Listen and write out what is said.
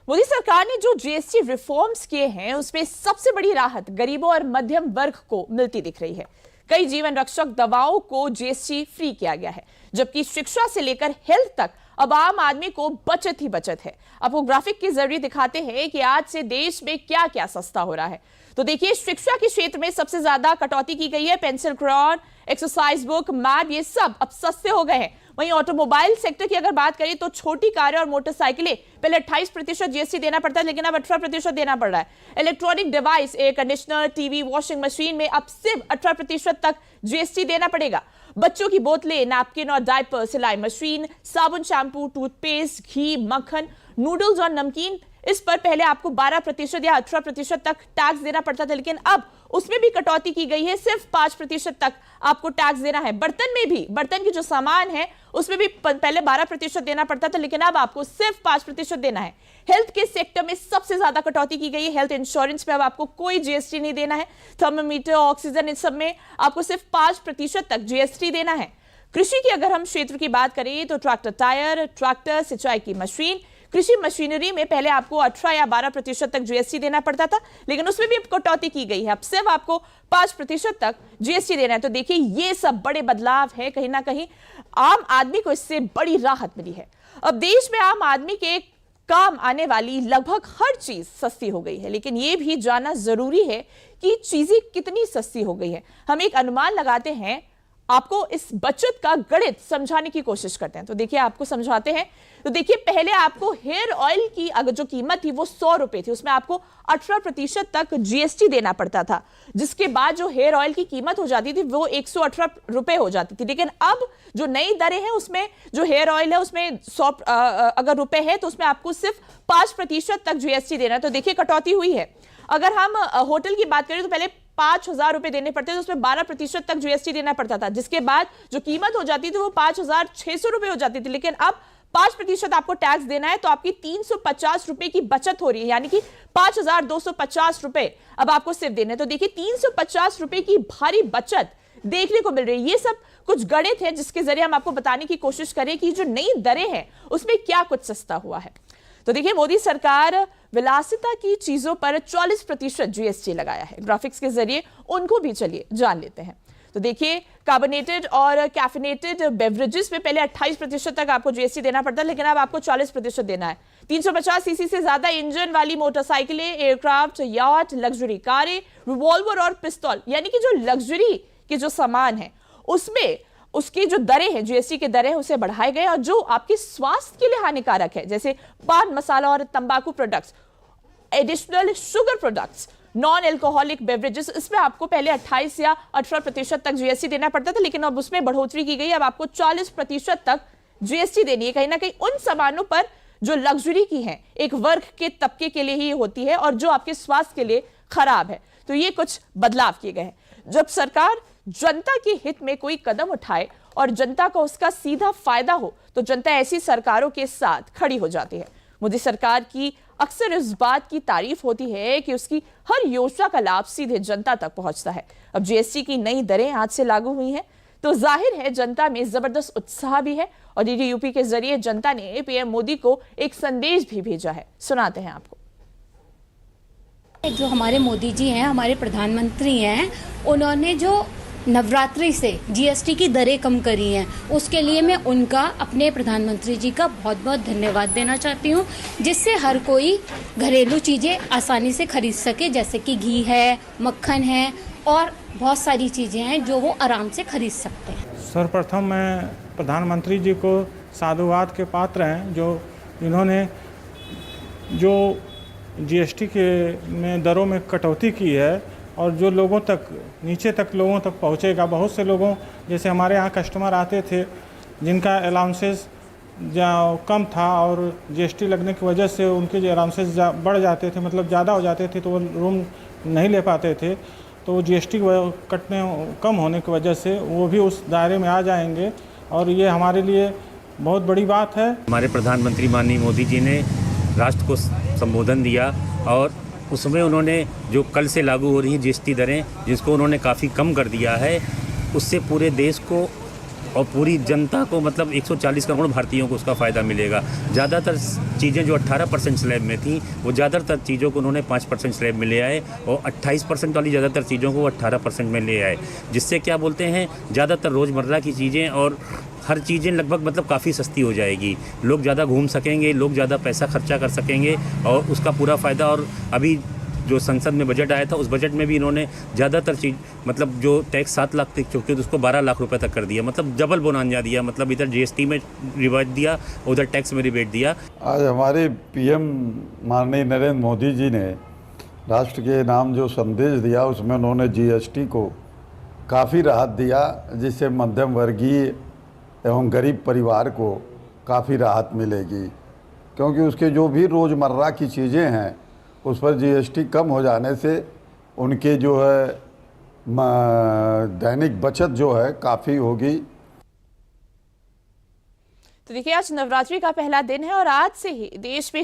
मोदी सरकार ने जो जीएसटी रिफॉर्म्स किए हैं उसमें सबसे बड़ी राहत गरीबों और मध्यम वर्ग को मिलती दिख रही है। कई जीवन रक्षक दवाओं को जीएसटी फ्री किया गया है, जबकि शिक्षा से लेकर हेल्थ तक अब आम आदमी को बचत ही बचत है। आपको ग्राफिक के जरिए दिखाते हैं कि आज से देश में क्या क्या सस्ता हो रहा है। तो देखिए, शिक्षा के क्षेत्र में सबसे ज्यादा कटौती की गई है। Pencil, crayon, exercise book, map, ये सब अब सस्ते हो गए हैं। वहीं ऑटोमोबाइल सेक्टर की अगर बात करें तो छोटी कारें और मोटरसाइकिलें पहले 28% जीएसटी देना पड़ता है, लेकिन अब 18% देना पड़ रहा है। Electronic device, air conditioner, TV, washing machine में अब सिर्फ 18% तक जीएसटी देना पड़ेगा। बच्चों की बोतलें, नैपकिन और डायपर, सिलाई मशीन, साबुन, शैम्पू, टूथपेस्ट, घी, मक्खन, नूडल्स और नमकीन, इस पर पहले आपको 12% या 18% तक टैक्स देना पड़ता था, लेकिन अब उसमें भी कटौती की गई है। सिर्फ 5% तक आपको टैक्स देना है। बर्तन में भी, बर्तन की जो सामान है उसमें भी पहले 12% देना पड़ता था, लेकिन अब आपको सिर्फ 5% देना है। हेल्थ के सेक्टर में सबसे ज्यादा कटौती की गई है। हेल्थ इंश्योरेंस पे अब आपको कोई जीएसटी नहीं देना है। थर्मोमीटर, ऑक्सीजन, इन सब में आपको सिर्फ 5% तक जीएसटी देना है। कृषि की अगर हम क्षेत्र की बात करें तो ट्रैक्टर टायर, ट्रैक्टर, सिंचाई की मशीन, कृषि मशीनरी में पहले आपको 18 या 12% तक जीएसटी देना पड़ता था, लेकिन उसमें भी अब कटौती की गई है। अब सिर्फ आपको 5% तक जीएसटी देना है। तो देखिए, ये सब बड़े बदलाव है। कहीं ना कहीं आम आदमी को इससे बड़ी राहत मिली है। अब देश में आम आदमी के काम आने वाली लगभग हर चीज सस्ती हो गई है, लेकिन यह भी जानना जरूरी है कि चीजें कितनी सस्ती हो गई है। हम एक अनुमान लगाते हैं, आपको इस बचत का गणित समझाने की कोशिश करते हैं। तो देखिए, आपको समझाते हैं। तो देखिए, पहले आपको हेयर ऑयल की अगर जो कीमत थी वो 100 रुपए थी, उसमें आपको 18% तक जीएसटी देना पड़ता था, जिसके बाद जो हेयर ऑयल की कीमत हो जाती थी वो 118 रुपए हो जाती थी। लेकिन अब जो नई दरें हैं उसमें जो हेयर ऑयल है उसमें 100 अगर रुपए है तो उसमें आपको सिर्फ 5% तक जीएसटी देना है। तो देखिए, कटौती हुई है। अगर हम होटल की बात करें तो पहले 5,000 रुपए देने पड़ते थे, उसमें 12% तक जीएसटी देना पड़ता था, जिसके बाद जो कीमत हो जाती थी वो 5,600 रुपए हो जाती थी। लेकिन अब 5% आपको टैक्स देना है, तो आपकी 350 रुपए की बचत हो रही है, यानी कि 5,250 रुपए अब आपको सिर्फ देने हैं। तो देखिए, 350 रुपए की भारी बचत देखने को मिल रही है। ये सब कुछ गणित है जिसके जरिए हम आपको बताने की कोशिश करें कि जो नई दरें हैं उसमें क्या कुछ सस्ता हुआ है। तो देखिए, मोदी सरकार विलासिता की चीजों पर 40% जीएसटी लगाया है। ग्राफिक्स के जरिए उनको भी चलिए जान लेते हैं। तो देखिए, कार्बोनेटेड और कैफिनेटेड बेवरेजेस में पहले 28% तक आपको जीएसटी देना पड़ता है, लेकिन अब आपको 40% देना है। 350 सीसी से ज्यादा इंजन वाली मोटरसाइकिलें, एयरक्राफ्ट, याट, लग्जरी कारें, रिवॉल्वर और पिस्तौल, यानी कि जो लग्जरी के जो सामान है उसमें उसकी जो दरें हैं, जीएसटी की दरें, उसे बढ़ाए गए। और जो आपके स्वास्थ्य के लिए हानिकारक है, जैसे पान मसाला और तंबाकू products, additional sugar products, non alcoholic beverages, इसमें आपको पहले 28 या 18% तक जीएसटी देना पड़ता था, लेकिन अब उसमें बढ़ोतरी की गई। अब आपको 40% तक जीएसटी देनी है। कहीं ना कहीं उन सामानों पर जो लग्जरी की है, एक वर्ग के तबके के लिए ही होती है और जो आपके स्वास्थ्य के लिए खराब है। तो ये कुछ बदलाव किए गए हैं। जब सरकार जनता के हित में कोई कदम उठाए और जनता को उसका सीधा फायदा हो, तो जनता ऐसी सरकारों के साथ खड़ी हो जाती है। मोदी सरकार की अक्सर इस बात की तारीफ होती है कि उसकी हर योजना का लाभ सीधे जनता तक पहुंचता है। अब जीएसटी की नई दरें आज से लागू हुई हैं, तो जाहिर है जनता में जबरदस्त उत्साह भी है। और डीडी यूपी के जरिए जनता ने पीएम मोदी को एक संदेश भी भेजा है, सुनाते हैं आपको। जो हमारे मोदी जी हैं, हमारे प्रधानमंत्री हैं, उन्होंने जो नवरात्रि से जीएसटी की दरें कम करी हैं, उसके लिए मैं उनका, अपने प्रधानमंत्री जी का बहुत बहुत धन्यवाद देना चाहती हूँ, जिससे हर कोई घरेलू चीज़ें आसानी से खरीद सके, जैसे कि घी है, मक्खन है और बहुत सारी चीज़ें हैं जो वो आराम से खरीद सकते हैं। सर्वप्रथम मैं प्रधानमंत्री जी को साधुवाद के पात्र हैं, जो इन्होंने जो जीएसटी के में दरों में कटौती की है और जो लोगों तक, नीचे तक लोगों तक पहुंचेगा। बहुत से लोगों, जैसे हमारे यहाँ कस्टमर आते थे जिनका अलाउंसेस कम था और जीएसटी लगने की वजह से उनके जो अलाउंसेस बढ़ जाते थे, मतलब ज़्यादा हो जाते थे, तो वो रूम नहीं ले पाते थे। तो जीएसटी कटने कम होने की वजह से वो भी उस दायरे में आ जाएंगे और ये हमारे लिए बहुत बड़ी बात है। हमारे प्रधानमंत्री माननीय मोदी जी ने राष्ट्र को संबोधन दिया और उसमें उन्होंने जो कल से लागू हो रही हैं जीएसटी दरें, जिसको उन्होंने काफ़ी कम कर दिया है, उससे पूरे देश को और पूरी जनता को मतलब 140 करोड़ भारतीयों को उसका फ़ायदा मिलेगा। ज़्यादातर चीज़ें जो 18% स्लैब में थी वो ज़्यादातर चीज़ों को उन्होंने 5% स्लैब में ले आए और 28% वाली ज़्यादातर चीज़ों को वो 18% में ले आए, जिससे क्या बोलते हैं ज़्यादातर रोज़मर्रा की चीज़ें और हर चीज़ें लगभग मतलब काफ़ी सस्ती हो जाएगी। लोग ज़्यादा घूम सकेंगे, लोग ज़्यादा पैसा खर्चा कर सकेंगे और उसका पूरा फ़ायदा। और अभी जो संसद में बजट आया था उस बजट में भी इन्होंने ज़्यादातर चीज़ मतलब जो टैक्स 7 लाख तक चुके थे उसको 12 लाख रुपए तक कर दिया, मतलब डबल बोनांजा दिया, मतलब इधर जीएसटी में रिवाइज दिया, उधर टैक्स में रिबेट दिया। आज हमारे पीएम माननीय नरेंद्र मोदी जी ने राष्ट्र के नाम जो संदेश दिया उसमें उन्होंने जीएसटी को काफ़ी राहत दिया, जिससे मध्यम वर्गीय एवं गरीब परिवार को काफ़ी राहत मिलेगी, क्योंकि उसके जो भी रोज़मर्रा की चीज़ें हैं उस पर जीएसटी कम हो जाने से उनके जो है दैनिक बचत जो है काफ़ी होगी। तो देखिए, आज नवरात्रि का पहला दिन है और आज से ही देश में